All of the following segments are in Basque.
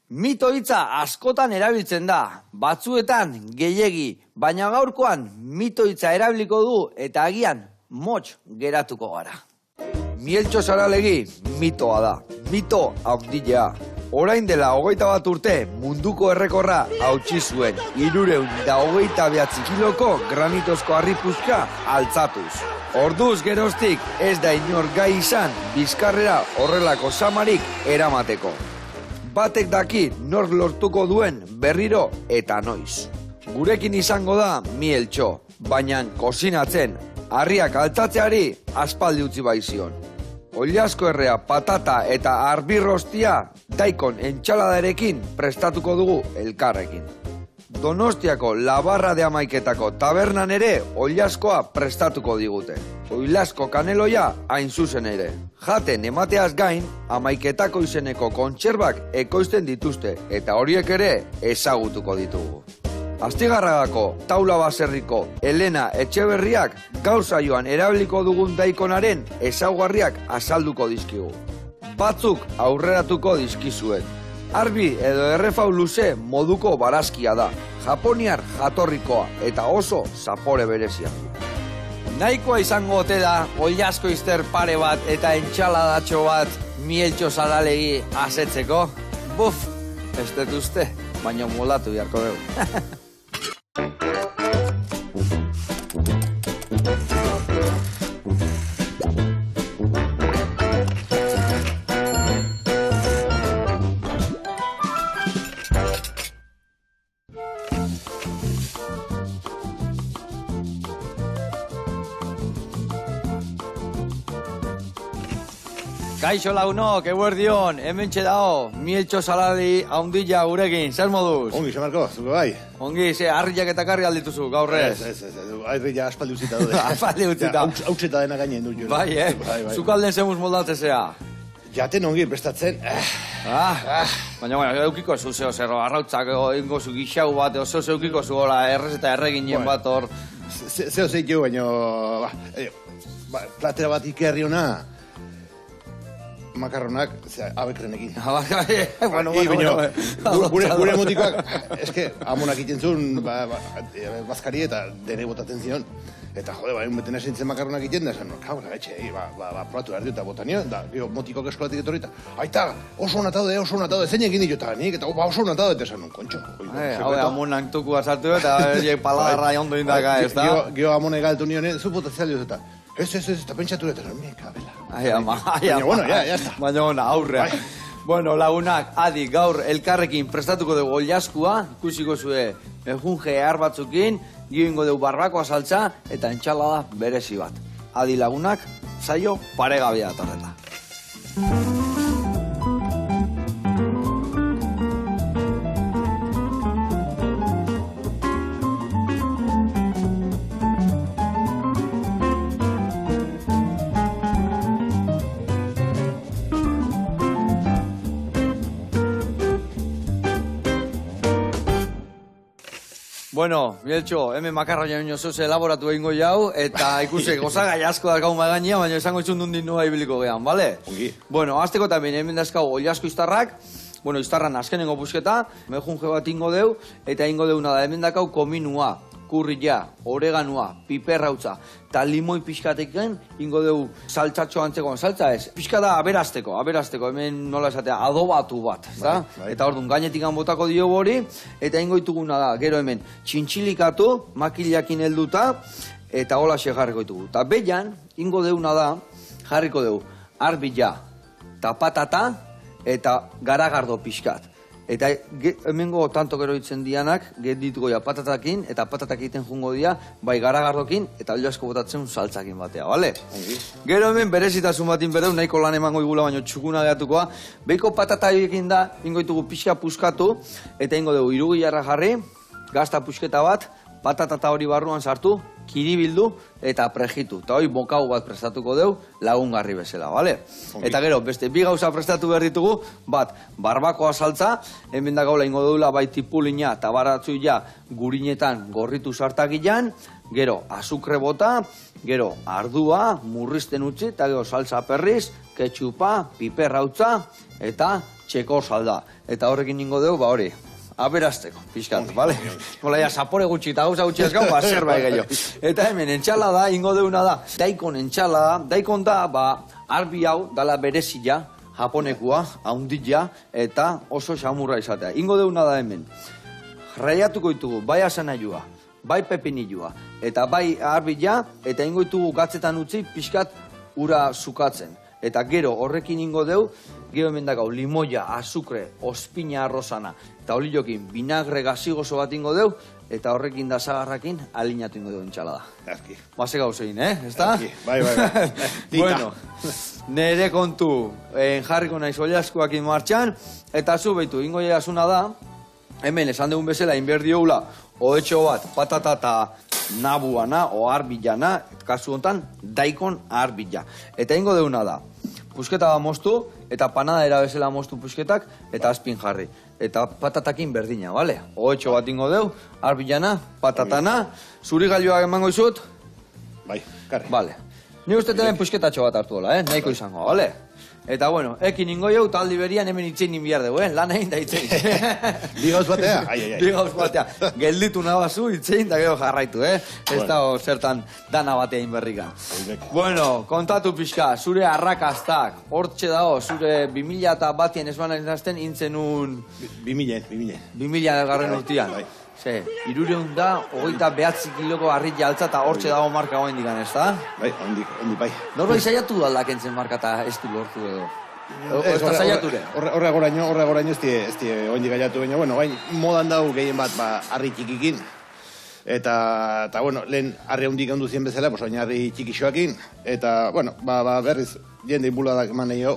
Mito hitza askotan erabiltzen da, batzuetan gehiegi, baina gaurkoan mito hitza erabiliko du eta agian motx geratuko gara. Mieltxo Saralegi mitoa da, mito haundilea. Orain dela 21 urte munduko errekorra hautsi zuen, 329 kiloko granitozko harripuzka altzatuz. Orduz geroztik ez da inor gai izan bizkarrera horrelako samarik eramateko. Batek daki nor lortuko duen berriro eta noiz. Gurekin izango da Mieltxo, baina kozinatzen, harriak altatzeari aspaldi utzi baizion. Oilasko errea, patata eta arbirrostia daikon entxaladarekin prestatuko dugu elkarrekin. Donostiako Labarra de Amaiketako tabernan ere oilaskoa prestatuko digute. Oilasko kaneloia hain zuzen ere. Jaten emateaz gain, Amaiketako izeneko kontserbak ekoizten dituzte eta horiek ere ezagutuko ditugu. Astigarragako taula baserriko Elena Etxeberriak gaur saioan erabiliko dugun daikonaren ezaugarriak azalduko dizkigu. Batzuk aurreratuko dizkizuet. Arbi edo errefau luze moduko barazkia da, japoniar jatorrikoa eta oso zapore berezia. Nahikoa izango ote da oilasko izter pare bat eta entxaladatxo bat Mieltxo Saralegi asetzeko? Buf, ez dut uste, baina moldatu beharko dugu. Kaixo lagunok, eguerdion, hementxe dao, Mieltxo Saralegi haundila gurekin, zer moduz? Ongi, Xamarko, zuko bai. Ongi, harriak eta karri aldituzu, gaur ez? Ez, harria aspaldi utzita dode. Aspaldi utzita. Hautseta dena gainen dut jo. Bai, zukalden zemuz moldatzezea. Jaten ongi prestatzen. Baina, eukiko zu zeo zerro, arrautzak ingo zu gixau bat, oso eukiko zu gola errez eta erreginen bat hor. Zeo zeitu, baina, platera bat ikerri hona, makarronak, abekrenekin. Gure motikoak, eske, amonak iten zuen, bazkari eta dene botaten zion. Eta, jode, beten esintzen makarronak iten, da esan, kabra, etxe, probatu behar dut, bota nion, da, motikoak eskolatik etorri, eta, aita, oso onataude, zein egin ditu, eta nik, eta oso onataude, eta esan, kontxo. Hau, amonak tuku azartu, eta palarra jondo indaka, ez da? Gio amonek galtu nionen, zu potenzialioz, eta, ez, eta pentsatu dut, kabela. Baina, bueno, ya está. Baina, aurrea. Bueno, lagunak, adi, gaur elkarrekin prestatuko dugu oilaskua, ikusiko zue egun gehar batzukin, gioingo dugu barbakoa saltza eta entxalada berezi bat. Adi lagunak, saio paregabea datorreta. Bueno, Mieltxo, hemen makarra jaino zoze elaboratu egingo jau, eta ikusi gozagai asko dakau magainia, baina esango itxun dundin noa ibiliko gehan, bale? Ongi. Bueno, azteko tamien hemen dazkau oilasko iztarrak, bueno, iztarran azkenengo busketa, mejunge bat ingo deu, eta ingo deuna da hemen dakau kominua, kurria, oreganua, piperrautza, eta limoi pixkatekin ingo dugu saltzatxo antzeko, saltza ez, pixka da aberasteko, hemen nola esatea, adobatu bat, ezta? Eta orduan gainetik botako dio hori, eta ingo dituguna da, gero hemen, txintxilikatu, makilakin helduta, eta hola jarriko ditugu. Eta behian, ingo deuna da, jarriko dugu, arbila, eta patata, eta garagardo pixkat. Eta hemengo tanto gero ditzen dianak, dituko ja patatakin, eta patatak egiten jungo dia, bai garagardokin, eta oilasko botatzen saltzakin batea, bale? Gero hemen berezitasun batin bereu, nahiko lan emango igula, baino txukuna gehatukoa, behiko patata egin da, ingo ditugu pixka puskatu, eta ingo dugu irugilarra jarri, gazta pusketa bat, patata hori barruan sartu, kiribildu eta prejitu. Eta hori bokau bat prestatuko deu lagungarri bezala, bale? Eta gero, beste bi gauza prestatu behar ditugu, bat, barbakoa saltza, hemen da gaula ingo deula bai tipulina eta baratzuia gurinetan gorritu sartakilan, gero azukre bota, gero ardua, murrizten utzi, eta gero salsa perriz, ketxupa, piperrautza eta txeko salda. Eta horrekin ningo dugu, ba hori, aberasteko, pixkat, bale? Nola, ja, sapore gutxi eta gauza gutxi ezkau, ba, zerbait gehiago. Eta hemen, entxalada, ingo deuna da, daikon entxalada, daikon da, ba, arbi hau, dala berezia, japonekua, haundila, eta oso xamurra izatea. Ingo deuna da hemen, raiatuko ditugu, bai asanailua, bai pepinilua, eta bai arbila, eta ingo ditugu gatzetan utzi, pixkat ura sukatzen. Eta gero horrekin ingo deu, gero hemen dakau limoia, azukre, ospina arrozana, eta oliokin vinagre gazigoso bat ingo deu, eta horrekin da sagarrakin alinatu ingo deu entxalada. Erki. Base gauzein, ezta? Erki, bai. Bueno, nere kontu, jarriko naiz oliaskuakin martxan, eta zu behitu, ingo jasuna da, hemen esan dugun bezala, inberdi houla, oetxo bat, patata eta nabuana, o arbilana, kasu honetan, daikon arbila. Eta ingo deuna da, pusketa bat moztu, eta panadera bezala moztu pusketak, eta azpin jarri. Eta patatakin berdina, bale? Oetxo bat ingo deu, arbilana, patatana, zuri gailua emango izut? Bai, karri. Bale. Ni uste den pusketatxo bat hartu dola, nahiko izango, bale? Eta bueno, ekin ingo jau, taldi berian hemen itzein inbiar dugu, lan egin da itzein. Bi gauz batea? Bi gauz batea. Gelditu nabazu itzein da gero jarraitu, Ez da zertan dana batea inberrikan. Bueno, kontatu pixka, zure arrakastak, hortxe dago, zure 2000 batien esbanan izazten intzenun... 2000 garren urtian. Ze, 300 da, 29 kiloko harritja altza eta hortxe dago marka goen digan, ez da? Bai, ondik bai. Norbait saiatu da aldakentzen marka eta ez du lortu edo? Ez da saiature? Horregoraino ez die ondik gaiatu baina, bueno, bain modan dau gehien bat harri txikikin. Eta, bueno, lehen harri hondik ondu zien bezala, baina harri txikixoakin. Eta, bueno, berriz, jende inbuladak eman nahi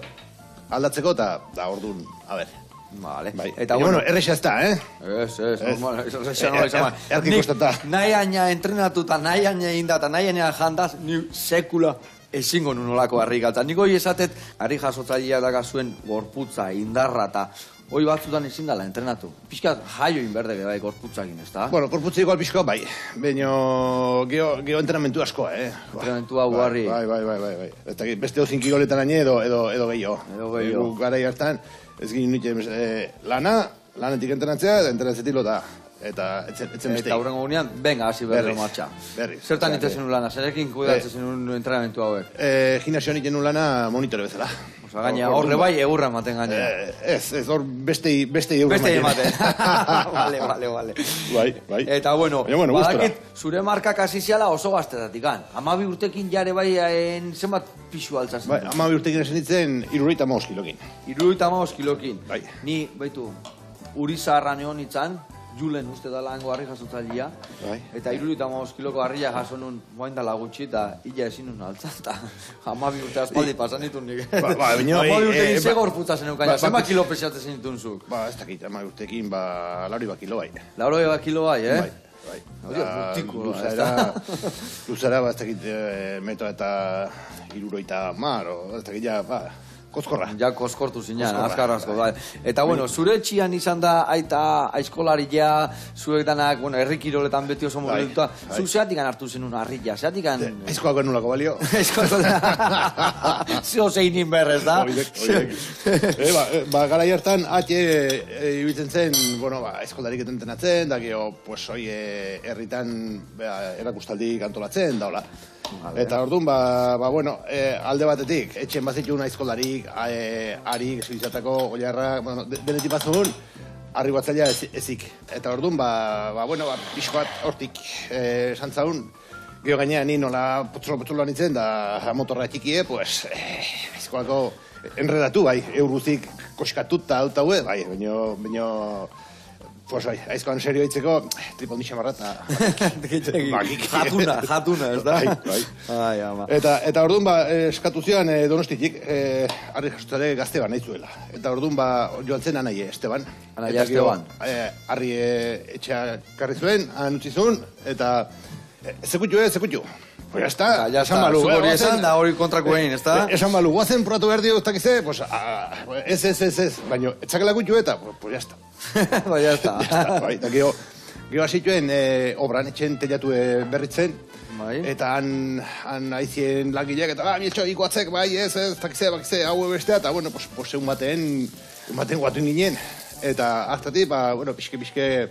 aldatzeko, eta orduan, a ber. Vale. Bai. Eta bueno, erresa ez da, Ez, normal, erresa nola izan. Erki kostata. Nahi aina entrenatuta, nahi aina indata, nahi aina jandaz, ni sekula ezingo nunolako harri galtza. Niko hoi esatet, harri jasotzailea daga zuen gorputza, indarra, eta hoi batzutan ezin dala entrenatu. Piskat jaio inberdege bai gorputzakin, ez da? Bueno, gorputza igual pixko bai, baina geho entrenamentu askoa, Entrenamentua ugarri. Bai. Eta beste 5 kiloletan aine edo gehiago. Edo gehiago. Garai hartan, ez ginen nuen lanetik entrenatzea, eta entrenatzetik lota. Eta etzen beste. Eta horrengo gunean, venga, hasi berriro martxa. Berriz. Zertan itezen un lana, zerekin kuidatzen zen entrenamentu hauek? Gimnasioan iten un lana monitore bezala. Osa, gaina, horre bai egurra ematen gaina. Ez, hor beste egurra ematen. Vale. Bai. Eta bueno, badakit, zure markak hasi ziala oso gaztetatik gan. 12 urtekin jare bai zenbat pixu altzazen. Bai, 12 urtekin esan ditzen, 75 kilokin. 75 kilokin. Bai. Ni, baitu, Urizarra neon itzan, Julen uste dala hango harri jasotzailea. Bai. Eta 75 kiloko harria jaso nun moain dala gutxi, eta illa ezin nun altza, eta 12 urte aspaldi pasan ditun nik. 12 urtekin ze gorputza zen eukaina, zenba kilo pesatzen zen ditun zuk? Ez dakit, 12 urtekin, lauri kilo bai. Lauri kilo bai, Bai. Luzara, ez dakit, meto eta 60 mar, ez dakit, Koskorra. Ja, koskortu zinean, azkar asko. Eta, bueno, zure etxian izan da aita aizkolaria, zuek danak, bueno, herrikiroletan beti oso mobilituta. Zu zeatik hartu zenun harria, zeatik Aizkoako nulako balio. Zio zeinin berrez, da? Gara hartan, ibiltzen zen, bueno, aizkolarik entrenatzen, da, geho, pues, herritan erakustaldik antolatzen, da, hola. Eta orduan, bueno, alde batetik, etxen bazitun aizkolarik, harik, zizatako, goiarrak, bueno, denetik batzun, harri batzaila ezik. Eta orduan, bueno, pixko bat hortik santzaun, geho gainean ni nola potzulo nintzen, da motorra txikie, pues, aizkolako enredatu, bai, eurguzik koskatut eta dut haue, bai, baino, pues bai, aizkoan serio hitzeko, tripondi xamarrat, Jatuna, ez da? Bai. Eta orduan, eskatu zian Donostitik, harri jasotzare gazte bat nahi zuela. Eta orduan, joan zen Anaie Esteban. Anaia Esteban. Harri etxea karri zuen, han utzi zuen, eta zekutu. Pues ya está, esan balu. Hori esan da hori kontrako egin, ez da? Esan balu, guazen probatu behar dio, ez dakize, pues, ez, baina, etzakela gutxu eta, pues ya está. Bai, ya está. Bai, eta geho hasituen obran etxen telatu berritzen, eta han aizien langileak, eta mietxo, iguatzek, bai, ez, dakize, hau bestea, eta, bueno, pues egun baten ematen guatu ginen, eta hartatik, bueno, pixke,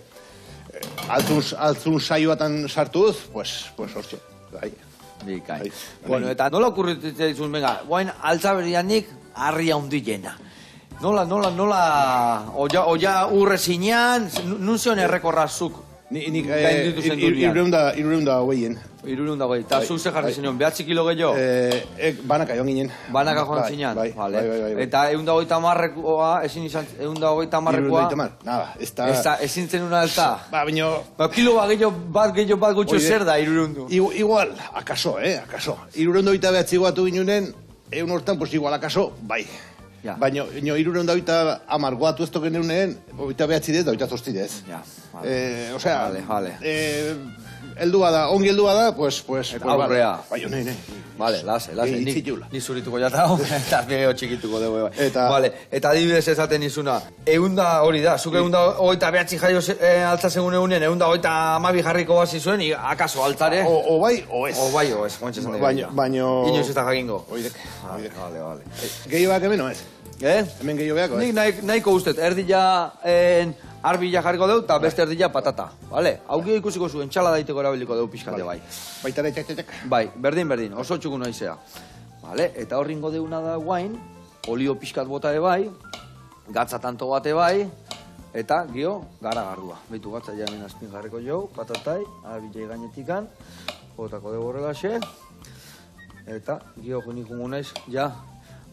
altzun saioatan sartuz, pues hortxe, bai. Bikai. Bueno, eta nola okurritzen dizun, venga, guain altzaberianik harria hundilena. Nola, oia urre zinean, nun zion errekorrazuk? Nik irureunda hogeien. Irureunda hogei, eta zuk ze jarri zinean, 9 kilo gehiago? Banaka joan ginen. Banaka joan zinean? Bai. Eta 150 ezin izan, 150 nada, ezin zen una alta? Baina... Kilo bat gehiago gutxo zer da, irureundu? Igual, akaso. Irureunda hogeita behatzi guatu ginen, egun hortan, pues igual akaso, bai. Baina, irureunda hogeita amar guatu ez token eunen, hogeita behatzi dez, da hogeita zortzi dez. Osea, ongi heldua da, pues... Aurrea. Bai, nahi. Vale, lase. Ni zurituko jatau, eta beo txikituko dugu, bai. Vale, eta adibidez esaten izuna, eunda hori da, zuk eunda hogeita behatzi jaio altza segun egunen, eunda hogeita amabi jarriko bazi zuen, akaso altzare? O bai, o ez. O bai, o ez, guantxe zan dugu. Baina... Inoiz ez da jakingo. Oidek. Vale. Gehioak hemen, o ez? Hemen gehioak, o ez? Nik nahiko ustez, erdila arbila jarriko deu, eta beste erdila patata. Vale? Hauki ikusiko zuen, txala daiteko erabiliko deu pixkate bai. Baitara txak. Bai, berdin, oso txuku naizea. Vale? Eta horringo deuna da guain, olio pixkat bota bai, gatza tanto bate bai, eta gio garagardua. Beitu gatza ja hemen azpin jarriko jo, patatai, abilei gainetikan, botako dugu horrelaxe, eta gio junikun naiz, ja,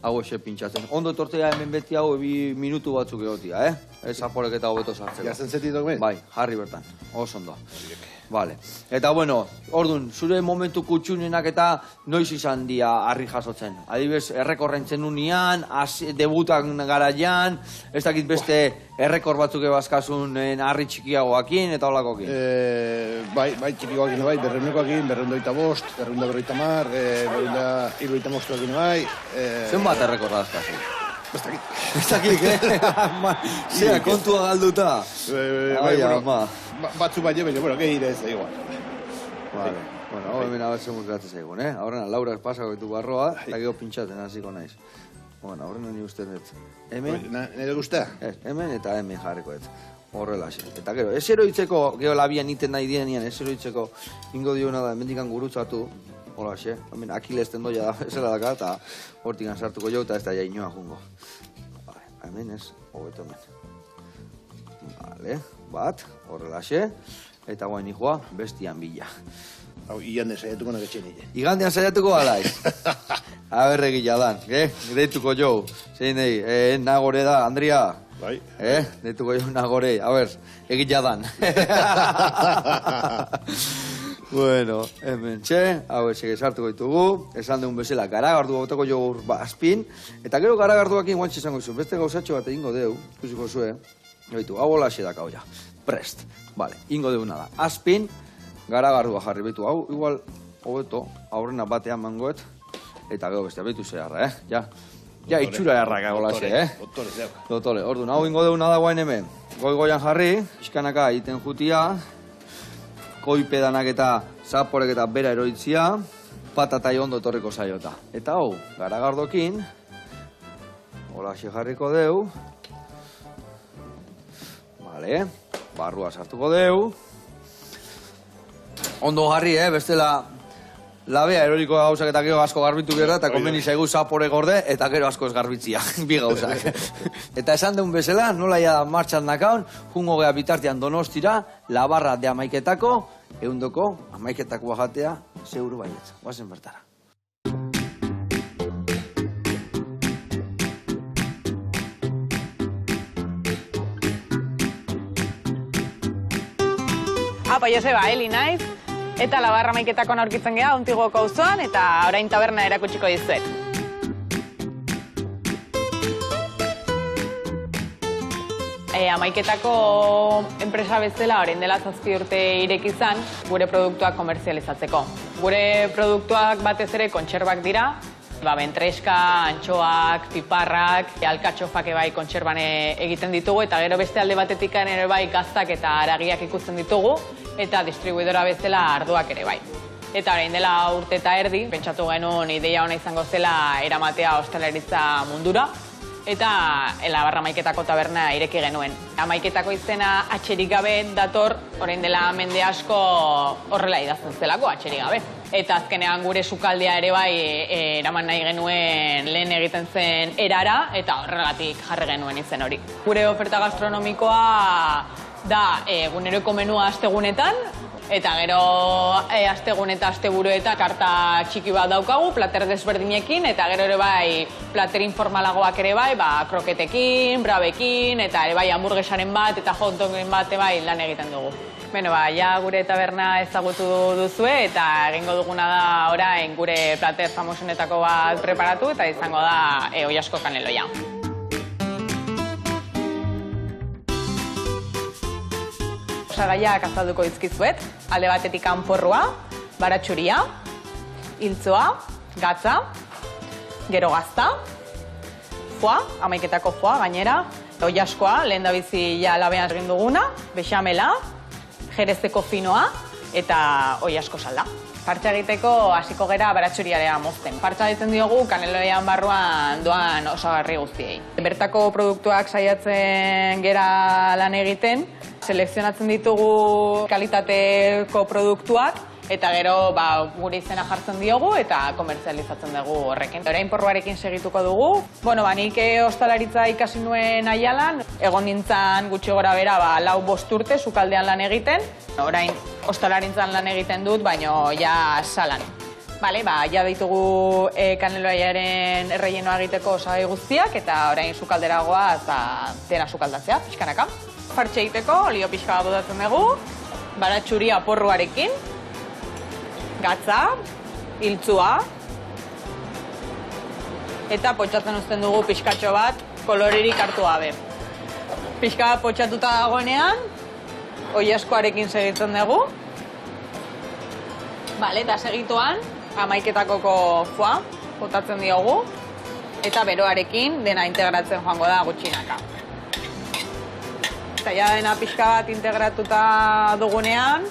hau ese pintxatzen. Ondo etortzea hemen beti hau 2 minutu batzuk egotia, Ez zaporek eta hobeto sartzeko. Jazen zetitok ben? Bai, jarri bertan, oso ondo. Vale. Eta bueno, ordun, zure momentu kutxunenak eta noiz izan dia harri jasotzen. Adibidez, errekorrentzen unian, debutan garaian, ez dakit beste errekor batzuk ebazkasun harri txikiagoakin eta holakokin. Bai, txikiagoakin bai, 200, 205, 210, bai. Zenbat errekorra dazkazu? Ez dakit. Zea, kontua galduta. Batzu bai, bueno, gehi ez da igual. Vale. Bueno, hau hemen abertzen murkatzen zaigun, Horrena, Laura pasako ditu barroa, eta gero pintxaten hasiko naiz. Bueno, horrena ni uste dut. Hemen? Nire guztea? Hemen eta hemen jarriko dut. Horrelaxe. Eta gero, ez eroitzeko, gero labian iten nahi dienean, ez eroitzeko ingo diona da, hemendikan gurutzatu, holaxe, hemen Akiles tendoia da, ezela daka, eta hortikan sartuko jo, eta ez da jainoa jungo. Vale, hemen ez, hobeto hemen. Vale, bat, horrelaxe, eta guain ikua, bestian bila. Hau, igandean saiatuko naketxe nire. Igandean saiatuko alaiz. Aberregi jadan, deituko jo, zein nahi, nagore da, Andria. Bai. Deituko jo nagore, a ber, egit jadan. Bueno, hemen txe, hau esek esartuko ditugu, esan dugun bezala, garagardu bautako jo azpin, eta gero garagarduakin guantxe izango zuen, beste gauzatxo bat egingo deu, ikusiko zuen, hau holaxe daka hoia, prest, vale, ingo deuna da, azpin, garagardua jarri, behitu, hau, igual, hobeto, aurrena batean mangoet, eta gero beste, behitu zeharra, ja, itxura erraka holaxe, Dotore, orduan, hau ingo deuna da guain hemen, goian jarri, iskanaka egiten jutia, koipedanak eta zaporek eta bera eroitzia, patatai ondo etorriko zaiota. Eta hau, garagardokin, holaxe jarriko deu, vale, barrua sartuko deu, ondo jarri, bestela labea eroriko gauzak eta gero asko garbitu behar da, eta konbeni zaigu zapore gorde, eta gero asko ez garbitzia, bi gauzak. Eta esan deun bezala, nola ja martxan nakaun, jungo geha bitartean Donostira, Labarra de Amaiketako, eundoko amaiketakoa jatea, zeuru baietz. Guazen bertara. Apa, Joseba, Eli naiz, eta Labarra Amaiketakoan aurkitzen geha, Untigoko auzoan, eta orain taberna erakutsiko dizuet. Amaiketako enpresa bezala orain dela 7 urte ireki izan, gure produktuak komerzializatzeko. Gure produktuak batez ere kontserbak dira, bentreska, antxoak, piparrak, alkatxofak bai kontserban egiten ditugu, eta gero beste alde batetik ere bai gaztak eta haragiak ikusten ditugu, eta distribuidora bezala ardoak ere bai. Eta orain dela urte eta erdi, pentsatu genuen ideia ona izango zela eramatea ostalaritza mundura, eta Labarra Hamaiketako taberna ireki genuen. Hamaiketako izena atxerik gabe dator, orain dela mende asko horrela idazten zelako, atxerik gabe. Eta azkenean gure sukaldea ere bai eraman nahi genuen lehen egiten zen erara, eta horregatik jarri genuen izen hori. Gure oferta gastronomikoa da eguneroko menua astegunetan, eta gero astegun eta asteburuetan karta txiki bat daukagu, plater desberdinekin, eta gero ere bai plater informalagoak ere bai, kroketekin, brabekin, eta ere bai hamburguesaren bat eta hot dogen bat bai lan egiten dugu. Beno, ja gure taberna ezagutu duzue, eta egingo duguna da orain gure plater famosenetako bat preparatu, eta izango da oilasko kaneloia. Osagaiak azalduko dizkizuet, alde batetik porrua, baratxuria, iltzoa, gatza, gero gazta, foie, hamaiketako foie gainera, oilaskoa, lehen da bizi labean egin duguna, bexamela, jerezeko finoa eta oilasko salda. Partxa egiteko hasiko gera baratxuriarea mozten. Partxa egiten diogu kaneloian barruan doan osagarri guztiei. Bertako produktuak saiatzen gera lan egiten, selekzionatzen ditugu kalitateko produktuak, eta gero gure izena jartzen diogu eta komertzializatzen dugu horrekin. Orain porruarekin segituko dugu. Nik ostalaritza ikasi nuen Aialan, egon nintzen gutxi gora bera 4-5 urte sukaldean lan egiten. Orain ostalarintzan lan egiten dut, baina ja salan. Ja ditugu kaneloiaren errellenoa egiteko osagai guztiak, eta orain sukalderagoa dena sukaldatzea, pixkanaka. Partxe egiteko, olio pixka bat botatzen dugu, baratxuria porruarekin, gatza, iltzua, eta potxatzen uzten dugu pixkatxo bat koloririk hartu gabe. Pixka bat potxatuta dagoenean, oilaskoarekin segitzen dugu. Eta segituan, hamaiketakoko foie botatzen diogu, eta beroarekin dena integratzen joango da gutxinaka. Eta ja dena pixka bat integratuta dugunean,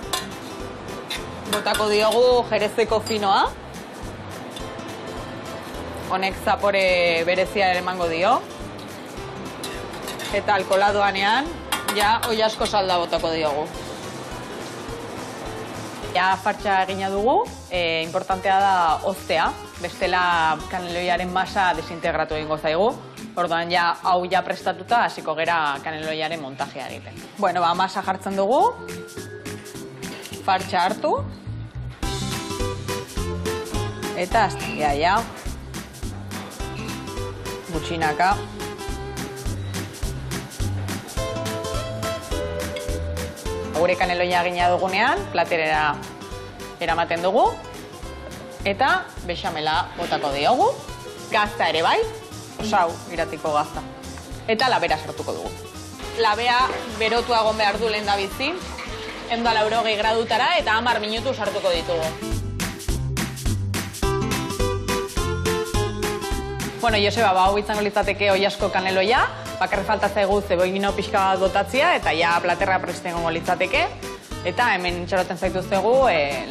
botako diogu jerezeko finoa. Honek zapore berezia emango dio. Eta alkohola doanean, ja oilasko salda botako diogu. Ja fartxa egina dugu, importantea da hoztea, bestela kaneloiaren masa desintegratu egingo zaigu. Orduan hau ja prestatuta hasiko gera kaneloiaren montajea egiten. Masa jartzen dugu, fartxa hartu, eta azten ja, gutxinaka. Gure kaneloia egina dugunean, platerera eramaten dugu, eta bexamela botako diogu, gazta ere bai, osau iratiko gazta, eta labera sartuko dugu. Labea berotua egon behar du lehen da bizi, 180 gradutara eta 10 minutu sartuko ditugu. Joseba, hau izango litzateke oilasko kaneloia, bakarri falta zaigu zeboimino pixka bat botatzia, eta ja platerra preste egongo litzateke. Eta hemen itxaroten zaituztegu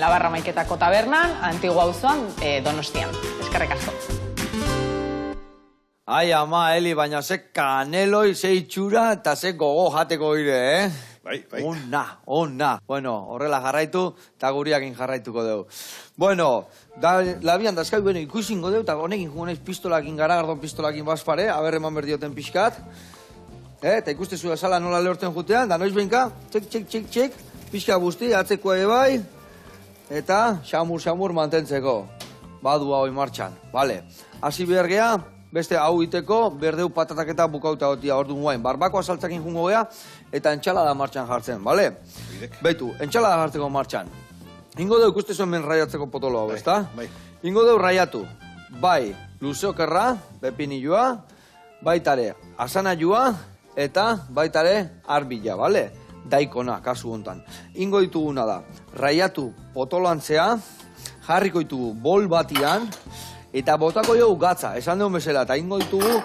Labarra Hamaiketako tabernan, Antigua auzoan, Donostian. Eskerrik asko. Ai, ama, Eli, baina ze kaneloi, ze itxura eta ze gogo jateko gire, Bai. Ona. Horrela jarraitu, eta guriakin jarraituko dugu. Labian dazkai, ikusingo dugu, eta honekin juguneiz pistolakin, garagardon pistolakin bazpare, haber eman berdioten pixkat. Eta ikustezu da sala nola lehorten jutean, da noiz benka, txek, pixka guzti, atzeko bai, eta xamur mantentzeko. Badua hoi martxan, bale. Hasi behar geha, beste hau iteko, berdeu patatak eta bukauta gotia orduan guain. Barbakoa saltzakin jungo geha, eta entxalada martxan jartzen, bale? Beitu, entxalada jartzeko martxan. Ingo deu ikustezu hemen raiatzeko potolo hau, ezta? Bai. Ingo deu raiatu, bai luzeokerra, pepinilloa, baitare asanaiua, eta baitare arbila, bale? Daikona, kasu hontan. Ingo dituguna da, raiatu potoloantzea, jarriko ditugu bol batian, eta botako dugu gatza, esan dugu bezala, eta ingo ditugu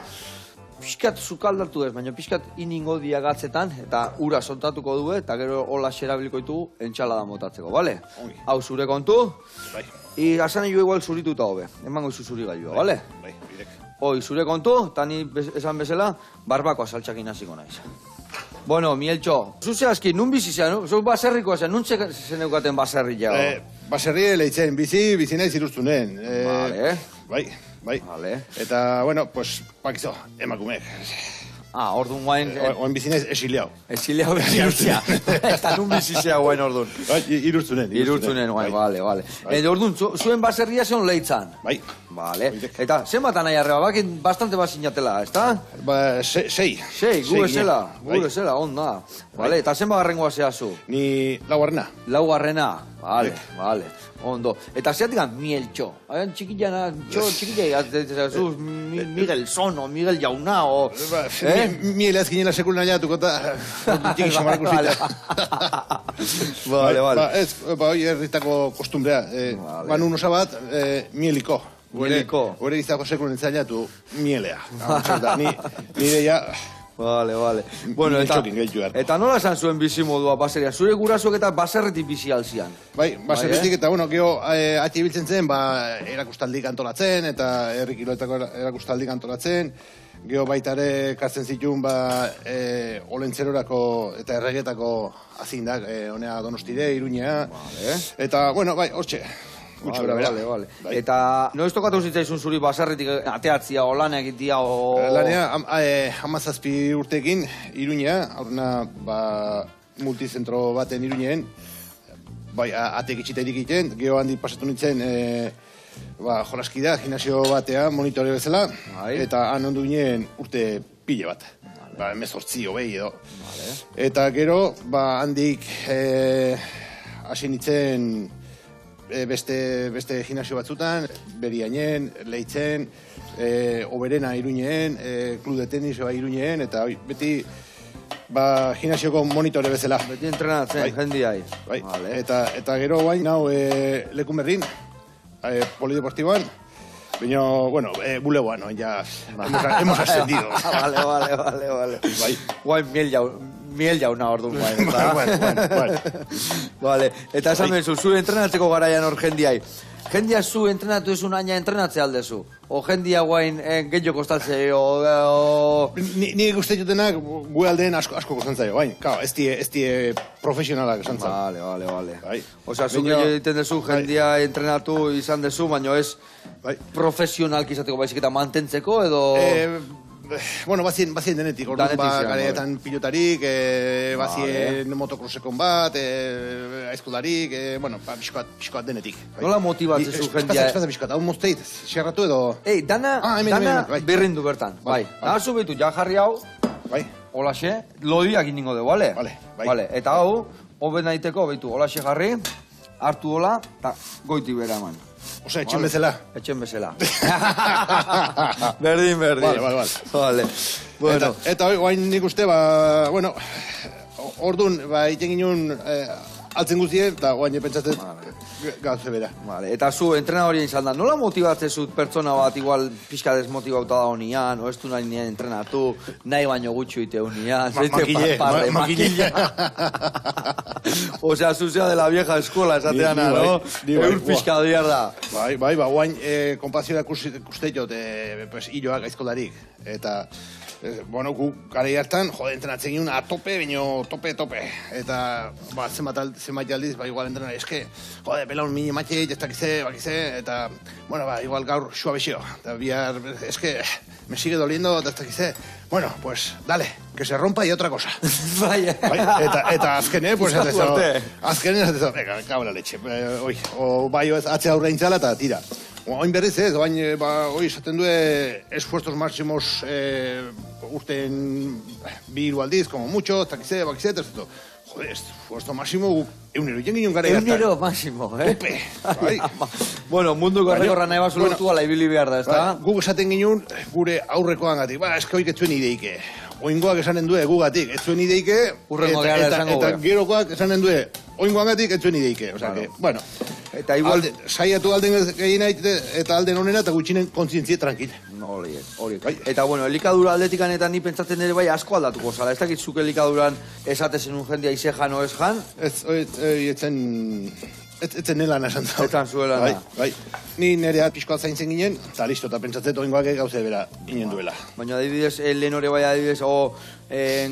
pixkat zukaldatu ez, baina pixkat iningo dia gatzetan, eta ura sontatuko du, eta gero hola xerabiliko ditugu entxalada motatzeko, bale? Hau zure kontu, Bai. asanio igual zurituta hobe, emango izu zuri gailua, bale? Bai, bidek. Hoi, zure kontu, eta ni esan bezala, barbakoa saltxakin hasiko naiz. Bueno, Mieltxo, zuze aski, nun bizi zean, zu baserrikoa zean, nun zeneukaten baserri jau? Baserri leitzen, bizi naiz Iruztunen. Vale. Bai. Vale. Eta, bueno, pues, pakizo, emakumeek. Orduan guain... Oain bizi naiz esiliau. Esiliau bizitzea. Eta nun bizizea guain orduan. Iruztunen. Iruztunen guain, vale. Orduan, zuen baserria zeon leitzan. Bai. Vale. Eta, zenbatan nahi arreba, bakin bastante bazinatela, ez da? Sei. Sei, gu esela, onda. Vale, eta zenba garrengoa zehazu? Ni laugarrena. Laugarrena, vale. Ondo. Eta zeatikan Mieltxo. Txikilla, zu Miguel Sono, Miguel Jauna, o... Miele azkinela sekulen aiatuko eta... Txiki xamarako zita. Vale. Ez, hoi herritako kostumbrea. Banu nosa bat, mieliko. Hore izako sekulen entzaiatu mielea. Nire ja... Vale. Bueno, eta nola esan zuen bizimodua baseria? Zure gurasoek eta baserretik bizi alzian? Bai, baserretik eta, bueno, geho, ati biltzen zen, erakustaldik antolatzen, eta herrikiloetako erakustaldik antolatzen, geho baitare kartzen zituen, olentzerorako eta erregetako azindak, honea Donostire, Iruñea, eta, bueno, bai, hortxe. Vale. Eta, noiz tokatu zitzaizun zuri baserritik ateatzia o lan egitea o... Lanea, 17 urtekin, Iruñea, aurrena, multizentro baten Iruñeen, atek itxita egiten, geho handi pasatu nintzen, jolaskida, gimnasio batea, monitore bezala, eta han ondu ginen urte pile bat. 18 hogei edo. Eta gero, handik hasi nintzen beste gimnasio batzutan, Beriainen, Leitzen, Oberena Iruñeen, klub de tenis Iruñeen, eta beti gimnasioko monitore bezala. Beti entrenatzen, jendiai. Bai, eta gero guain, nau Lekunberrin, polideportiboan, baina, bueno, bulegoan, ja, hemos ascendido. Vale. Guain miel jauna orduan guain. Vale, eta esan bezu, zu entrenatzeko garaian hor jendiai. Jendia zu entrenatu ezun aina entrenatze aldezu? O jendia guain gehiago kostatze, Ni uste jutenak gu aldeen asko kostantzaio, bain. Kao, ez die profesionalak esan zan. Vale. Osea, zu gehiago egiten dezu jendia entrenatu izan dezu, baina ez profesionalki izateko baizik eta mantentzeko, edo... Bueno, bazien denetik, orduan gareetan pilotarik, bazien motocrossekon bat, aizkolarik, bueno, pixkoat denetik. Nola motibatzen zu jendia? Espazia pixkoat, hau mozteit, xerratu edo... Dana berrindu bertan, bai. Nahazu behitu, ja jarri hau, holaxe, lodiak indingo dugu, bale? Bale, eta hau, hoben daiteko, behitu, holaxe jarri, hartu hola, eta goiti bera eman. Osea, etxen bezala. Etxen bezala. Berdin. Vale. Bueno. Eta guain nik uste, bueno, orduan, iten ginen altzen guztien, eta guain pentsatzen gauze bera. Vale. Eta zu, entrenadorien izan da, nola motibatzen zut pertsona bat igual pixka desmotibauta da honian, o ez du nahi nien entrenatu, nahi baino gutxu ite honian. Makile. Osea, zuzea de la vieja escuela, esatean, no? Eur pixka diar da. Bai, guain kompazioa ikusteitot, hiloak aizkolarik. Eta, bueno, gu gara hartan, entrenatzen ginen a tope, baino tope. Eta, zenbat aldiz, igual entrenar, eske, pelaun mini matxeit, ez dakize, eta, bueno, igual gaur xua bezio. Eta bihar, eske, me sigue doliendo, ez dakize. Bueno, pues, dale, que se rompa y otra cosa. Eta azkene, pues, azkene, venga, cago la leche. Bai, atze aurre intzala eta tira. Oin berriz ez, esaten du esfuerzos máximos urten 2 hiru aldiz, como mucho, takize, terceto. Joder, esfuerzo máximo, eunero ginen gara hartan. Eunero máximo, Tope, bai. Bueno, munduko errekorra nahi basu lortu ala ibili behar da, ez da? Guk esaten ginen gure aurrekoan gatik, eske hoik etzuen ideike. Oingoak esanen du gugatik, etzuen ideike, eta gerokoak esanen du oingoagatik etzuen ideike. Osea, que, bueno, eta igual saiatu alden gehien eta alden honena eta gutxinen kontzientzia tranquil. Horiek. Eta bueno, elikadura aldetikan eta ni pentsatzen ere bai asko aldatuko zala. Ez dakit zuk elikaduran esatezen un jendia ize jan o ez jan? Ez, etzen etzen nela nasan da. Etzan zuela na. Bai. Ni nerea pixkoa zaintzen ginen, eta listo, eta pentsatzen oingoak gauze bera inen duela. Baina adibidez, lehen hori bai adibidez,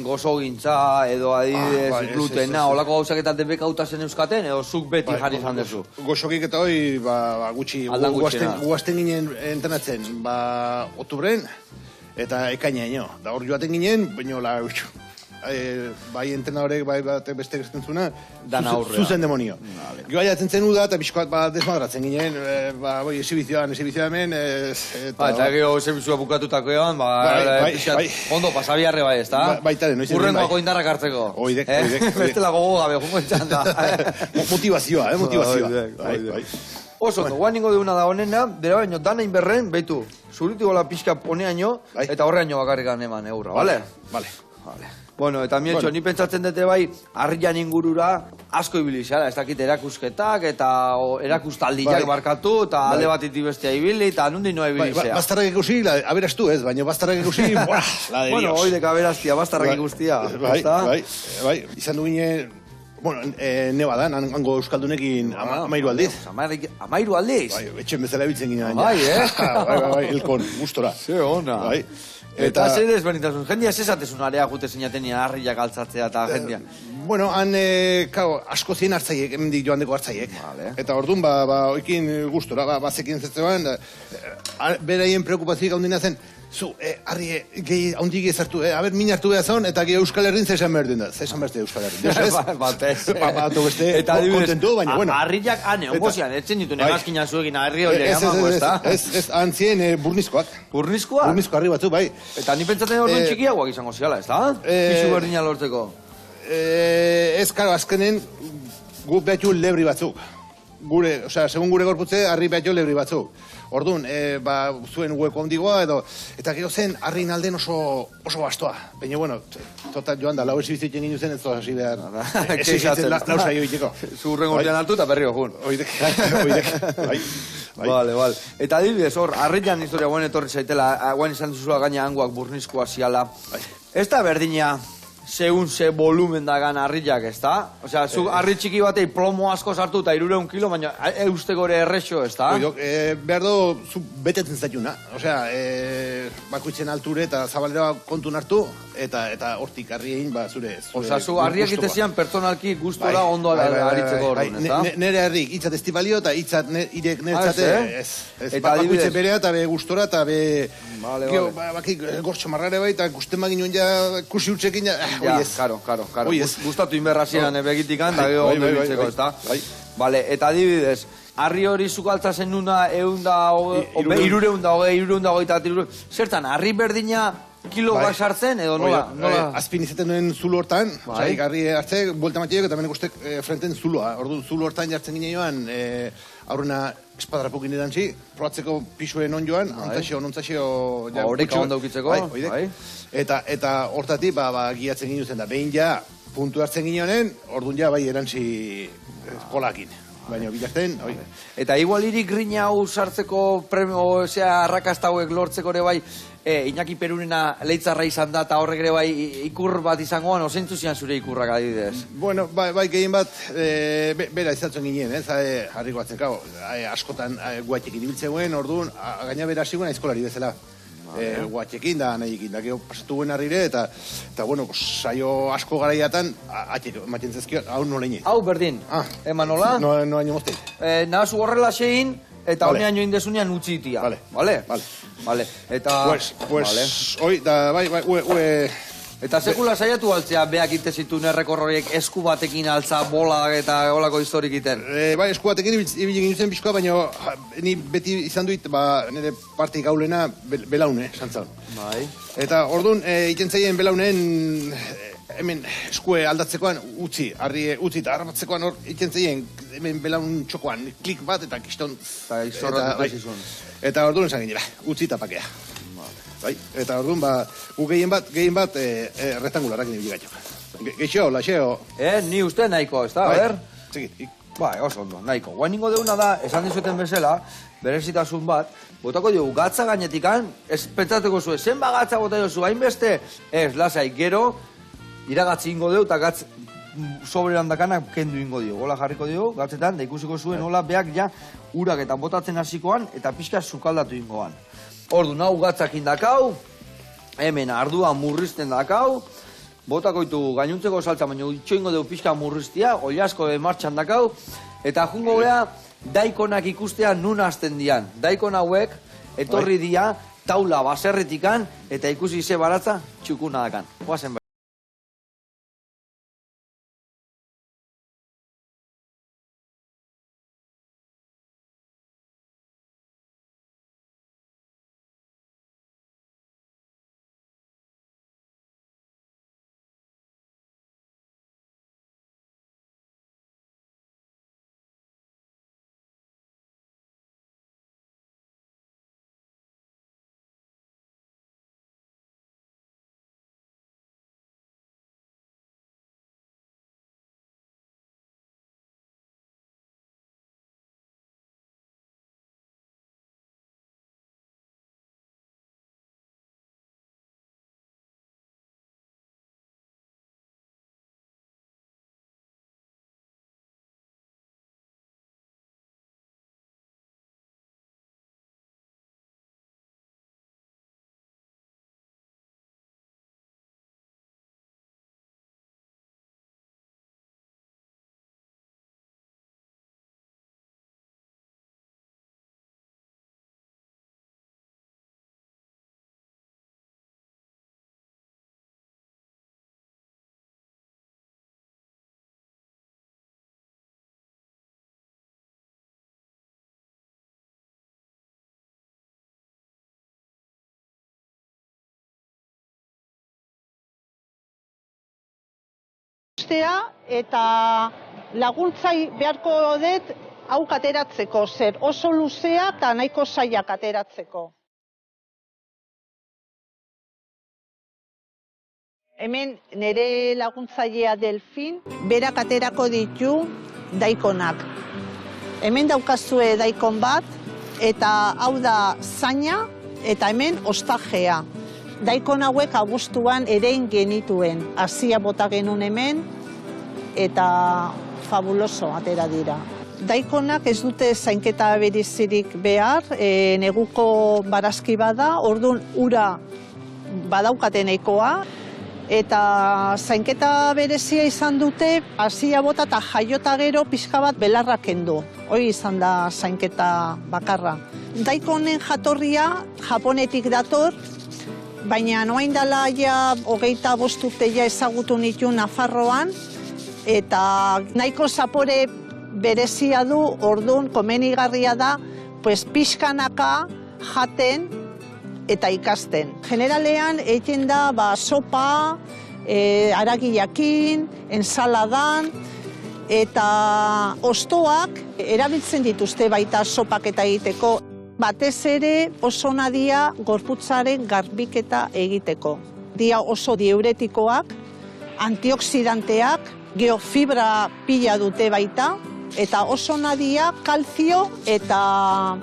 gozo gintza, edo adibidez, glutena, olako gauzak eta debek hautazen euskaten, edo zuk beti jarri izan dezu. Goxokik eta hoi, gutxi, guazten ginen entrenatzen, oktubren, eta ekainaino. Da hor joaten ginen, baina bai entrenadorek, bai beste gertzen zuna, zuzen demonio. Joa jatzen zen uda, eta pixkoat desmadratzen ginen, esibizioan hemen, eta gero esibizioa bukatutako egon, ondo pasabiarre bai, ez da? Baitare, noiz egin bai. Urrengoako indarrak hartzeko. Oidek. Bestela gogo gabe, jungo etxan da. Motivazioa, Oso, guan ningo deuna da honena, bera baino, dana inberren, behitu, zuritu gola pixka poneaino, eta horreaino bakarrikan eman eurra, bale? Bale. Bueno, eta mietxo, ni pentsatzen dute bai, harrian ingurura asko ibili zara, ez dakit erakusketak, eta erakustaldiak barkatu, eta alde bat iti bestia ibili, eta nundi noa ibili zea. Bastarrak ikusi, aberastu ez, baina bastarrak ikusi, bueno, oidek aberastia, bastarrak ikustia. Bai, izan du gine, bueno, neba da, hango euskaldunekin amairu aldiz. Amairu aldiz? Bai, etxen bezala ebitzen gine. Bai, Bai, elkon, gustora. Ze ona. Bai. Eta zer ezberdintasun, jendia zesatezun area jute zinatenia harriak altzatzea eta jendia. Bueno, han, asko zien hartzaiek, hemendik joandeko hartzaiek. Eta orduan, oikin gustora, bazekin zertzean, beraien preokupazioik haundina zen, zu, harri, gehi haundik ezartu, haber, min hartu behar zon, eta gehi Euskal Herrin zesan behar den da. Zesan behar Euskal Herrin. Batez. Bato beste, kontentu, baina, bueno. Harriak ane, ongozian, etzen ditu nemazkina zuegin harri hori egamango, ez da? Ez, han zien burnizkoak. Burnizkoak? Burnizko harri batzu, bai. Eta ni pentsatzen orduan txikiagoak izango ziala, ez da? Pisu berdina lortzeko. Ez, karo, azkenen, gu behatxu lebri batzuk. Segun gure gorputze, harri behatxu lebri batzuk. Orduan, zuen hueko ondigoa, eta gero zen, harrin alden oso bastoa. Baina, bueno, joan da, lau esibizitzen ginen zen, ez zoaz hasi behar. Esibizitzen lausa joiteko. Zurren gortean hartu eta berriro jun. Oidek. Vale. Eta adibidez, hor, harrian historia guen etorri zaitela, guen izan duzula gaina hangoak burnizkoa ziala. Ez da berdina, segun ze volumen da gana harriak, ez da? Osea, zu harri txiki batei plomo asko sartu eta 300 kilo, baina eusteko ere errexo, ez da? Behar do, zu betetzen zaituna. Osea, bakuitzen alture eta zabaldera kontun hartu, eta hortik harriein, zure... Osea, zu harriak itezian pertsonalki gustora ondo aritzeko horren, ez da? Nere harrik, hitzat estibalio eta hitzat irek nertzate, ez. Bakuitze berea eta be gustora eta be... Bakik, gortxo marrare bai, eta gusten bagin ja, kusi utzekin ja... Ja, karo. Gustatu inberrazieran begitikan, eta gero ondo ibitzeko, ez da? Vale, eta adibidez, harri hori zuko altzazen nuna zertan, harri berdina kilo bat sartzen, edo nola? Azpin izaten duen zulo hortan, harri hartze, buelta matiak, eta benek ustek frenten zuloa. Orduan, zulo hortan jartzen gine joan, aurrena espadrapukin edantzi, probatzeko pisuen on joan, ontzaxeo... Horeka ondo ukitzeko, Eta hortatik, giatzen ginen zen da, behin ja, puntu hartzen ginen, orduan ja, erantzi kolakin. Baina, bilatzen, Eta igual irik grina hau sartzeko premio, arrakasta hauek lortzeko ere bai, Iñaki Perunena leitzarra izan da, eta horrek ere bai ikur bat izangoan, ozeintzu zian zure ikurrak adibidez? Bueno, bai gehien bat, bera izatzen ginen, harriko batzen, askotan guatxekin ibiltzen guen, orduan, gaina bera hasi guen aizkolari bezala. Guatxekin da, nahiekin da, gero pasatu guen harrire, eta bueno, saio asko garaiatan, ematen zezkio, hau noleine. Hau berdin, eman nola? No haino mozte. Nahazu horrela sein, eta honean join desunean utzi itia. Vale. Eta... Pues, hoi, da, bai, Eta sekula saiatu altzea beak itezitun errekorroriek esku batekin altza bola eta olako historik iten? Bai, esku batekin ibili ginen pixkoa, baina ni beti izan duit, nire partik gaulena belaune, santzan. Bai. Eta orduan, iten zaien belaunen, hemen eskue aldatzekoan utzi eta harbatzekoan hor iten zaien, hemen belaun txokoan, klik bat eta kiston. Eta orduan esan ginen, utzi eta pakea. Bai, eta orduan, gu gehien bat rektangularak nire gaitzok. Geixo, laxeo. Ni uste nahiko, ez da, ber? Txiki. Bai, oso ondo, nahiko. Guain ningo deuna da, esan dizuten bezala, berezitasun bat, botako diogu, gatza gainetikan, ez pentsatuko zuen, zenba gatza bota jozu, hainbeste, ez, lasai, gero, iragatzi ingo deu, eta gatz sobreran dakanak kendu ingo dio. Hola jarriko dio, gatzetan, da ikusiko zuen hola beak ja urak eta botatzen hasikoan eta pixka sukaldatu ingoan. Ordu, nau gatzak indakau, hemen ardua murrizten dakau, botakoitu gainuntzeko saltza, baina itxoingo dugu pixka murriztia, oliasko martxan dakau, eta jungo beha daikonak ikustea nun hasten dian. Daikon hauek etorri dia taula baserretikan eta ikusi ze baratza txukuna dakan. Guazen bai. Eta laguntzai beharko dut hau ateratzeko, zer oso luzea eta nahiko zailak ateratzeko. Hemen nire laguntzailea Delfin, berak aterako ditu daikonak. Hemen daukazue daikon bat, eta hau da zaina, eta hemen ostajea. Daikon hauek abuztuan erein genituen. Hasia bota genuen hemen, eta fabuloso atera dira. Daikonak ez dute zainketa berezirik behar, neguko barazki bada, orduan ura badaukate nahikoa, eta zainketa berezia izan dute, hasia bota eta jaiota gero pixka bat belarra kendu. Hoi izan da zainketa bakarra. Daikonen jatorria Japonetik dator, baina noain dela ja 25 urte ja ezagutu nitu Nafarroan, eta nahiko zapore berezia du, orduan komenigarria da, pixkanaka jaten eta ikasten. Generalean egiten da sopa, aragiakin, ensaladan, eta hostoak erabiltzen dituzte baita sopak eta egiteko. Batez ere oso nadia gorputzaren garbiketa egiteko. Dia oso diuretikoak, antioxidanteak, geofibra pila dute baita, eta oso nadia kalzio eta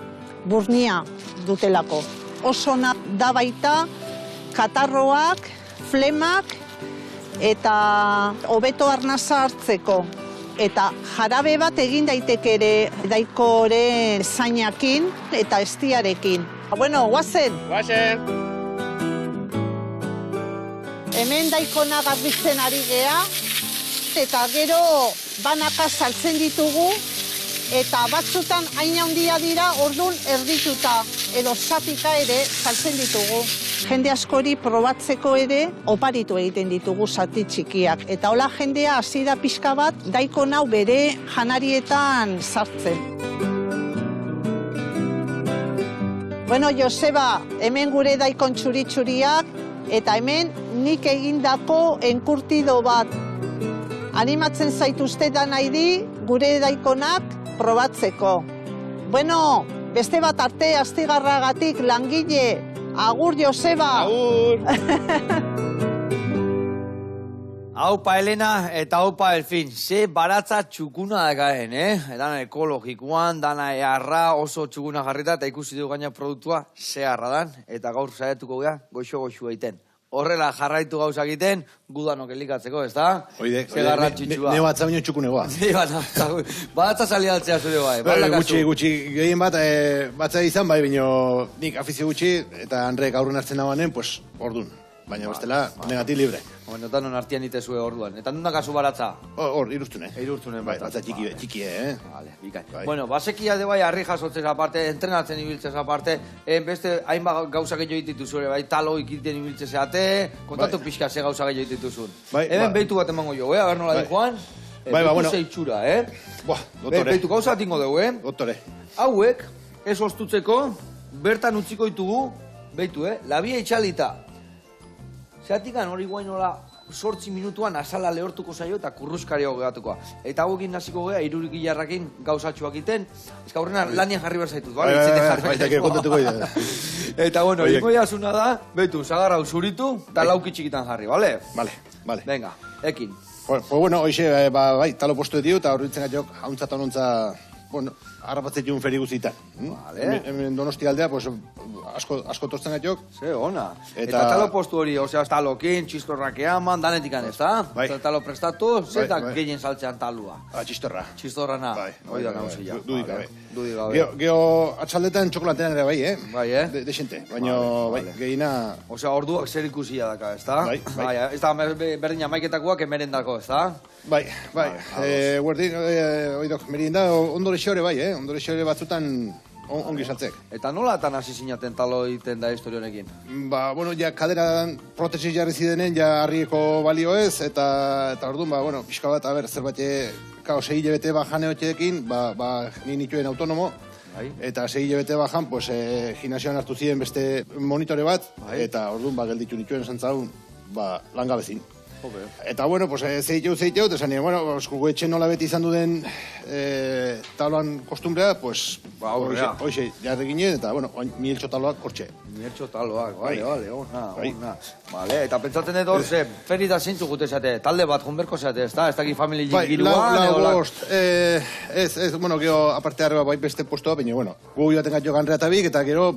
burnia dutelako. Oso da baita katarroak, flemak eta hobeto arnasa hartzeko. Eta jarabe bat egin daiteke ere daikoren zainakin eta estiarekin. Bueno, guazen! Guazen! Hemen daikona garbitzen ari gea, eta gero banaka saltzen ditugu, eta batzutan hain handia dira, orduan erdituta, edo zatika ere saltzen ditugu. Jende askori probatzeko ere oparitu egiten ditugu zati txikiak. Eta hola jendea hasi da pixka bat daikon hau bere janarietan sartzen. Bueno, Joseba, hemen gure daikon txuri-txuriak, eta hemen nik egindako enkurtido bat. Animatzen zaituzte da nahi di gure daikonak probatzeko. Bueno, beste bat arte astigarragatik langile. Agur, Joseba! Agur! Aupa Elena eta aupa Delfin, ze baratza txukuna dakaen, Dana ekologikoan, dana eharra oso txukuna jarrita, eta ikusi dugu gaina produktua ze harra dan, eta gaur saiatuko gea goxo-goxu egiten. horrela jarraitu gauza egiten, gudanok elikatzeko, ez da? Oide, Ze garrantzitsua. ne batza baino txuku negoa. Batza salialtzea zure bai. Gutxi, gehien bat, batza izan, bai, bino nik afizio gutxi, eta Andrek aurren hartzen dagoanen, pues, ordun. Baina bestela, negatik libre. Bueno, eta non artian itezue orduan. Eta nundak azu baratza? Hor, iruztune. Iruztunen Bai, batza. batza txiki, Vale, bikai. Bai. Bueno, basekia de bai, harri jasotzez aparte, entrenatzen ibiltzez aparte, beste hainbat gauza gehiago ditituzu ere, bai, talo ikiten ibiltzez ate, kontatu pixka ze gauza gehiago ditituzun. Bai, Hemen bai. behitu bat emango jo, aber nola di joan? Bai, bueno. Zeitxura, Buah, doktore. Behitu gauza tingo dugu, Doktore. Hauek, ez ostutzeko, bertan utziko ditugu, behitu, labia itxalita. Zeatikan hori guain nola 8 minutuan azala lehortuko zaio eta kurruskariago gehatuko. Eta hauekin naziko gea, irurik hilarrakin gauzatxoak iten, ez gaurrena lanian jarri behar zaitut, bale? Bai, kontatuko idea. Eta bueno, Oiek. ingo jasuna da, betu, zagarra usuritu, eta lauki txikitan jarri, bale? Vale. Venga, ekin. Pues bueno, hoxe, bai, talo postu edio, eta horretzen gatiok, hauntza eta honontza, bueno, harrapatzet joan feri guzitan. Vale. Hemen Donosti aldea, pues, asko tortzen gatiok. Ze, ona. Eta- Eta talo postu hori, osea, talokin, txistorrak eaman, danetikan ez da? Bai. Talo prestatu, zetak bai. gehien saltzean talua. Txistorra. Txistorrana, hoi da bai, nauzila. dudik gabe. Dudik gabe. Geo atxaldetan txokolatean ere bai, Bai, Dexente, baina, Vale. gehiena... Osea, orduak zer ikusia daka, ez da? Bai. Ez da berdin amaiketakoak emerendako, ez da? Bai. Guardin, oidok, merienda, ondore xore bai, ondore xore batzutan ongi saltzek. Eta nola tan hasi zinaten talo egiten da historia honekin? Ba, bueno, ja kaderan protesis jarri zidenen, ja harrieko balio ez, eta orduan, ba, bueno, pixka bat, zerbait, kao, 6 hilabete bajan eotxeekin, ni nituen autonomo, Bai. eta 6 hilabete bajan, pues, gimnasioan hartu ziren beste monitore bat, Bai. eta orduan, gelditu nituen esantzaun, langabezin. Jope. Eta, bueno, pues, zeiteu, eta esan nire, bueno, guetxe nola beti izan duden taloan kostumbrea, pues, aurrea. hoxe, jarri ginen, eta, bueno, miltxo taloak hortxe. Miertxo taloak, Bai. ona. Bai. Vale, eta pentsatzen dut hor, ze, feri da zintzu gute zate, talde bat junberko zate, ez da? Ez daki family giruan, lau bost, ez, bueno, gero, aparte harreba bai beste postua, baina, bueno, gu joaten gat jo ganreatabik, eta gero,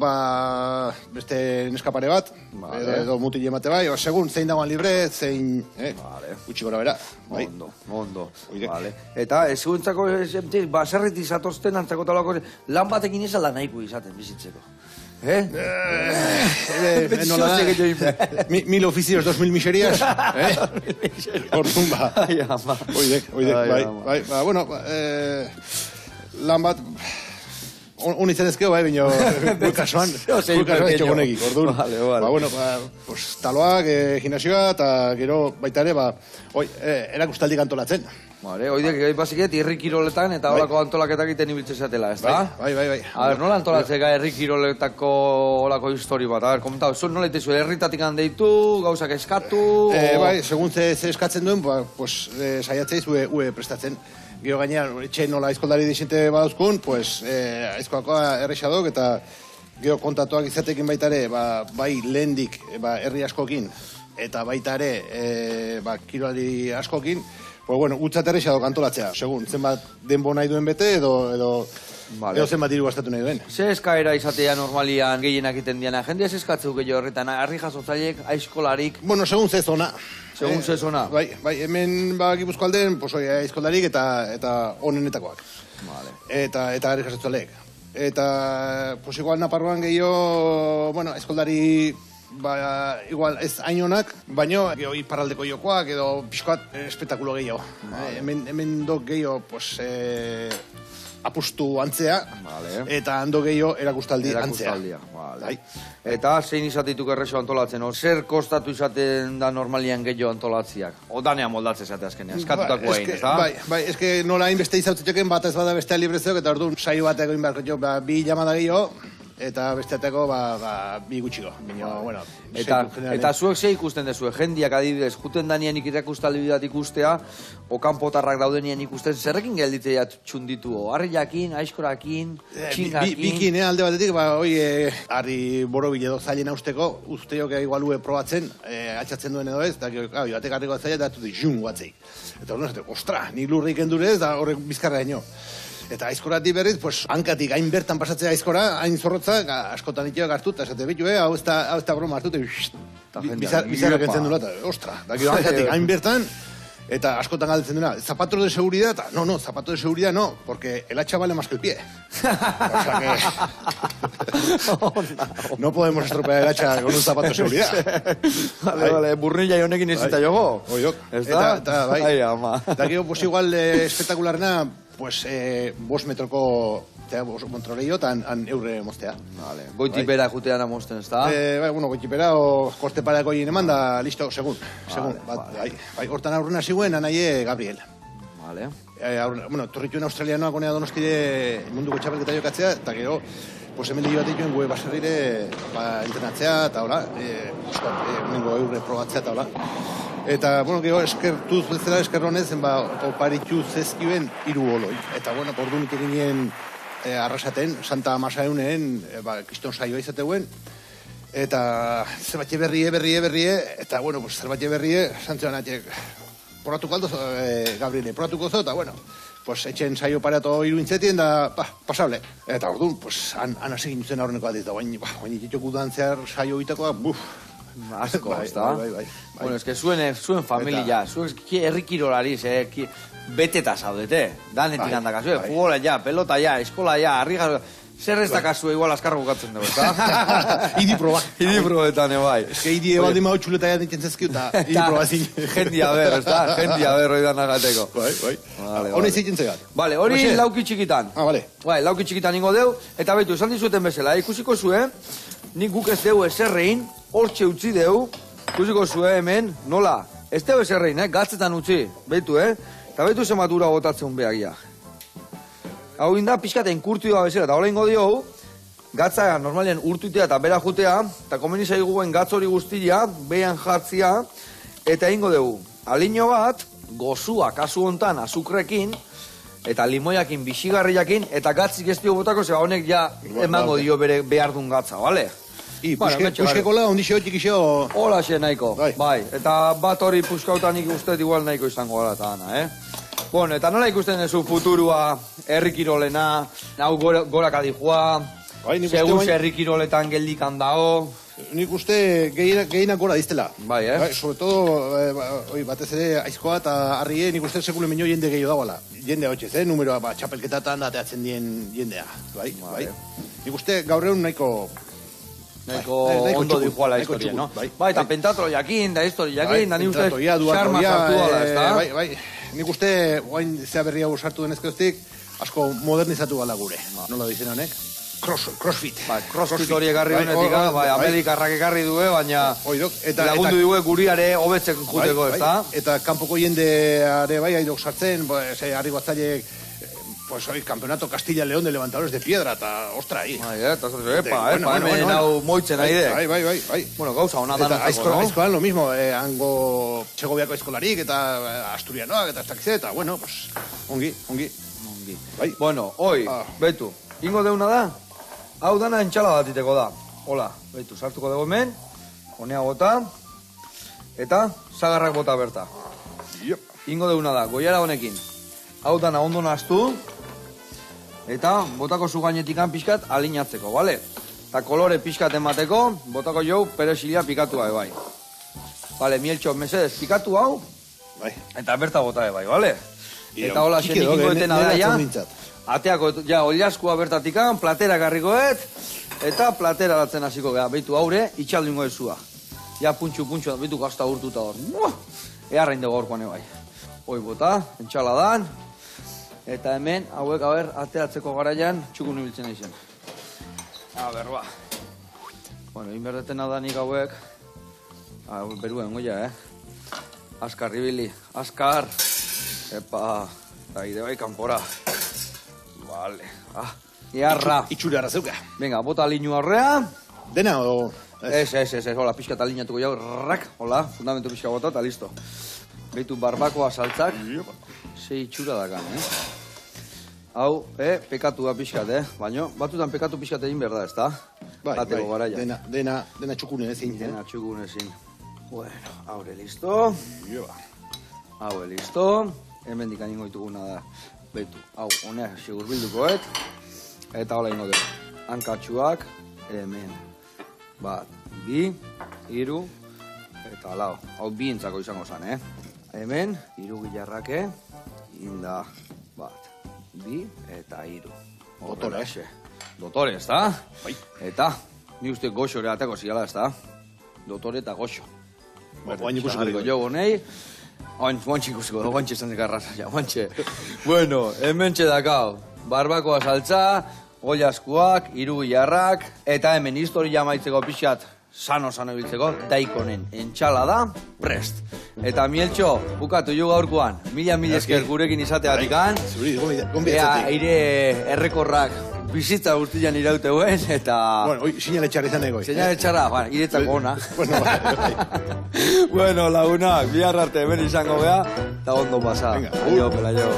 beste neskapare bat, Vale. edo mutil emate bai, segun, zein dagoan libre, zein, Vale. gutxi gora bera, bai. Ondo. Oide. Vale. Eta ez guentzako, baserrit izatozten antzako talako, lan batekin izan da nahiko izaten bizitzeko. Nola da, 1000 oficios, 2000 miserias, Orduan, Ai, ama. Oidek, Ai, bai, ama. bai, bueno, lan bat, on izan ezkeo, bai, baina, kasuan etxogonekik, orduan. Vale. Ba, bueno, pues, taloak, gimnasioa, eta gero baita ere, erakustaldik antolatzen. Vale, oidek, basiket, herri kiroletan eta holako antolaketak egiten ibiltzen zatela, ez da? Bai. A ber, nola antolatzeka herri kiroletako holako histori bat? A ber, komentau, zuen nola itezu, herritatik handeitu, gauzak eskatu... Bai, segun ze eskatzen duen, pues, saiatzeiz ue prestatzen. Gero gainean, etxe nola aizkoldari disente badauzkun, pues, aizkoakoa errexadok, eta gero kontatuak izatekin baita ere, bai lehendik herri askokin, eta baita ere, kirolari askokin, pues, bueno, utzat errexadok antolatzea, segun, zenbat denbo nahi duen bete, edo zenbat diru gastatu nahi duen. Ze eskaera izatea normalian gehienak iten diana? Jendea ez eskatzeu gehiago horretan, harri jasotzaileek, aizkolarik, Bueno, segun ze zona. segun ze zona. Bai, hemen Gipuzko aldean, pues, aizkoldarik eta onenetakoak. Vale. Eta harri jasotzaleek. Eta, pues, igual Naparroan gehiago, bueno, aizkoldari, igual ez hainonak, baino, geho iparraldeko jokoak, edo pixkoat espetakulo gehiago. Hemen dok gehiago, pues, apustu antzea, Vale. eta hando gehiago erakustaldi antzea. Erakustaldia, vale. Bai. Eta zein izatituk errexo antolatzen, zer kostatu izaten da normalian gehiago antolatziak? O danean moldatzen zate azkenean, eskatutako egin, ez da? Bai, eske nola hainbeste izautzitxoken bat ez bada bestea librezeok, eta orduan saio bateko inbarko jo, 2 llamada gehiago, eta besteateko, bi gutxiko. Baina, bueno, Eta zuek ze ikusten dezue, jendiak adibidez, juten danean irakustaldi bat ikustea, okanpotarrak daudenean ikusten, zerrekin gelditzea txunditu, harriakin, aizkorakin, txingakin... Bikin, alde batetik, harri borobile edo zailen hausteko, usteok igualue probatzen, atxatzen duen edo ez, eta batek harriko zaila, eta dut jun guatzeik. Eta hori, ostra, nik lurrik endurez, da horrek bizkarra ino. Eta aizkorati berriz, pues, hankatik hain bertan pasatzea aizkora, hain zorrotza, askotan itiak hartu, eta esate betu, hau ez da broma hartu, bizarrak entzen dula, eta ostra, dakio hankatik hain bertan, eta askotan galdetzen duna, zapatos de seguridad, no, zapatos de seguridad no, porque el hacha vale más que el pie. O sea que no podemos estropear el hacha con un zapato de seguridad. Vale, burnilla honekin ezita jogo. Oiok, eta bai. Ai, ama. Dakio, pues igual espetakularna, pues 5 metroko kontroleio eta han eurre moztea. Vale, goitipera jutean amosten, ez da? Bai, bueno, goitipera o korte parako egin eman da, listo, segun. Bai, hortan aurrena ziguen, anaie Gabriel. Vale. Bueno, torrituen australianoak honea Donostire munduko txapelketa jokatzea, eta gero, pues hemen lehio bat dituen gue baserrire entrenatzea, eta hola, nengo eurre probatzea, eta hola. Eta, bueno, gero, eskertuz bezala, eskerronez, oparitu zezkiben 3 oloi. Eta, bueno, ordu nik eginen arrasaten, Santa Amasaeunen, kriston saioa izateuen, eta zerbatxe berrie, eta, bueno, pues zerbatxe berrie, santzean atiek, poratuko aldo, Gabriele, poratuko zo, eta, bueno, pues etxen saio pareato iruintzetien, da, pasable. Eta, orduan, pues, han asegin zen aurreneko adiz, da, bain itxok udan zehar saio itakoa, asko, ez da? Bai. Bueno, es que zuen familia, zuen herrikirolariz, beteta zaudete, danetik handakazue, futbola ja, pelota ja, eskola ja, harriga, zer ez dakazue igual askarro bukatzen dugu, ez da? Idi proba. Idi probetan, bai. Ez que idi ebaldima hau txuleta ja dintzen zezkiu, eta idi proba zin. Jendia ber, ez da? Jendia ber, oidan agateko. Bai. Hone zeitzen zegat. Vale, hori lauki txikitan. Vale. Bai, lauki txikitan ingo deu, eta betu, esan dizueten bezala, ikusiko zuen, nik guk ez deu eserrein, hortxe utzi deu, ikusiko zuen hemen, nola, ez deu eserrein, gatzetan utzi, betu, eta betu zematura botatzen behagia. Hau inda, pixkaten kurtioa bezala, eta hola ingo dio, gatza normalean urtuitea eta bera jutea, eta komeni zaiguen gatz hori guztia, behan jartzia, eta ingo dugu, aliño bat, gozua kasu hontan azukrekin, eta limoiakin, bixigarriakin, eta gatzik ez dio botako, zeba honek ja emango dio bere behar duen gatza, bale? Puxkekola, ondixo, txikixo... Hola xe nahiko, bai. Eta bat hori puxkautan nik uste igual nahiko izango gara eta ana, Bueno, eta nola ikusten duzu futurua, herrikirolena, hau gorak adijua, seguz herrikiroletan geldikan dao... Nik uste gehienak gora diztela. Bai, Sobre todo, batez ere, aizkoa eta harrie, nik uste sekule minio jende gehiago dagoela. Jende hotxez, numeroa, txapelketatan dateatzen dien jendea. Bai. Nik uste gaur egun nahiko ondo dijoa la historia, no? Bai, eta pentatro jakin, da histori jakin, da ni uste xarma sartu ala, ez da? Bai. Nik uste, guain zea berria sartu denezkeztik, asko modernizatu gala gure. Nola dizen honek? Crossfit. Bai, crossfit hori egarri honetik, bai, Amerikarrak egarri due, baina lagundu dugu guriare hobetzen juteko, ez da? Eta kanpoko jendeare bai, haidok sartzen, harri batzailek, pues hoy campeonato Castilla León de levantadores de piedra, eta ostra, ahí. Bai, eta hemen hau moitzen nahi de. Bai. Bueno, gauza hona da nutzeko, no? Aizkoan lo mismo, hango Txegobiako eskolarik, eta Asturianoak, eta ez dakize, eta bueno, pues, ongi. Bai. Bueno, hoi, betu, ingo deuna da? Hau dana entxala datiteko da. Hola, betu, sartuko dugu hemen, honea bota, eta zagarrak bota berta. Ingo deuna da, goiara honekin. Hau dana ondo naztu, eta botako zu gainetikan pixkat alineatzeko, bale? Eta kolore pixkat emateko, botako jau peresilia pikatua bai. Bale, mieltxo, mesedez, pikatu hau, eta berta bota bai, bale? Eta hola xenik ingoetena da, ja, ateako, ja, oliaskua bertatikan, platera garrikoet, eta platera datzen hasiko geha, behitu haure, itxaldu ingo ezua. Ja, puntxu, behitu gazta urtuta hor. Earrain dugu horkoan bai. Hoi bota, entxaladan, eta hemen, hauek, ateratzeko garaian, txukun ibiltzen eizen. Ba. Bueno, inberdetena da nik hauek, beruen goia, Askar ibili, askar. Epa, da ide bai kanpora. Vale, iarra. Itxure arra zeuka. Venga, bota linu horrea. Dena, o... Ez, hola, pixka eta lineatuko jau, rak, hola, fundamentu pixka bota, eta listo. Behitu barbakoa saltzak, zei itxura dakan, Hau, pekatua pixkat, baina batzutan pekatu pixkat egin behar da, ez da? Bai, dena txukune ezin. Dena txukune ezin. Bueno, haure listo. Haure listo. Hemen dikan ingo dituguna da. betu. Hau, honea segurbildukoet. Eta hola ingo dugu. Hankatxuak, hemen. Bat, bi, hiru, eta lau. Hau bientzako izango zen, Hemen, hiru gilarrake, inda, bat, bi, eta hiru. Dotore. Dotore, ez da? Bai. Eta, ni uste goxo ere atako zigala, ez da? Dotore eta goxo. Oain ikusiko dugu. Jo, gonei. Oantxe ikusiko, oantxe esan zekarraza, ja, oantxe. Bueno, hemen txedakau. Barbakoa saltza, oilaskuak, hiru gilarrak, eta hemen historia maitzeko pixat, sano ibiltzeko, daikonen entxalada, prest. Eta Mieltxo, bukatu jo gaurkoan, mila esker gurekin izateatikan. Zuri, Ea, gonbiatzatik. aire errekorrak bizitza guztian irauteuen, eta... Bueno, hoy sinale txarra izan egoi. Señal etxarra, bueno, iretzako ona. Bueno, bai. Bueno, lagunak, bihar arte hemen izango gea, eta ondo pasa. Venga, Aio, pelaio.